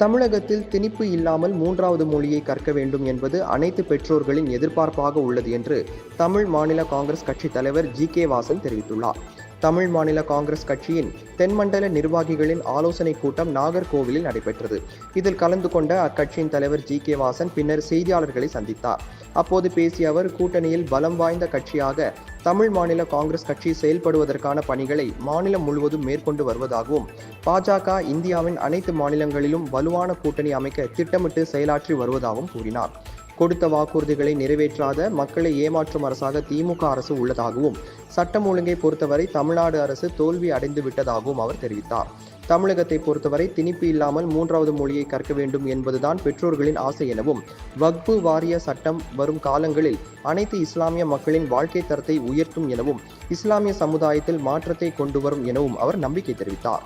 தமிழகத்தில் திணிப்பு இல்லாமல் மூன்றாவது மொழியை கற்க வேண்டும் என்பது அனைத்து பெற்றோர்களின் எதிர்பார்ப்பாக உள்ளது என்று தமிழ் மாநில காங்கிரஸ் கட்சி தலைவர் ஜி.கே. வாசன் தெரிவித்துள்ளார். தமிழ் மாநில காங்கிரஸ் கட்சியின் தென்மண்டல நிர்வாகிகளின் ஆலோசனைக் கூட்டம் நாகர்கோவிலில் நடைபெற்றது. இதில் கலந்து கொண்ட அக்கட்சியின் தலைவர் ஜி.கே. வாசன் பின்னர் செய்தியாளர்களை சந்தித்தார். அப்போது பேசிய அவர், கூட்டணியில் பலம் வாய்ந்த கட்சியாக தமிழ் மாநில காங்கிரஸ் கட்சி செயல்படுவதற்கான பணிகளை மாநிலம் முழுவதும் மேற்கொண்டு வருவதாகவும், பாஜக இந்தியாவின் அனைத்து மாநிலங்களிலும் வலுவான கூட்டணி அமைக்க திட்டமிட்டு செயலாற்றி வருவதாகவும் கூறினார். கொடுத்த வாக்குறுதிகளை நிறைவேற்றாத மக்களை ஏமாற்றும் அரசாக திமுக அரசு உள்ளதாகவும், சட்டம் ஒழுங்கை பொறுத்தவரை தமிழ்நாடு அரசு தோல்வி அடைந்து விட்டதாகவும் அவர் தெரிவித்தார். தமிழகத்தை பொறுத்தவரை திணிப்பு இல்லாமல் மூன்றாவது மொழியை கற்க வேண்டும் என்பதுதான் பெற்றோர்களின் ஆசை எனவும், வக்ஃபு வாரிய சட்டம் வரும் காலங்களில் அனைத்து இஸ்லாமிய மக்களின் வாழ்க்கை தரத்தை உயர்த்தும் எனவும், இஸ்லாமிய சமுதாயத்தில் மாற்றத்தை கொண்டு வரும் எனவும் அவர் நம்பிக்கை தெரிவித்தார்.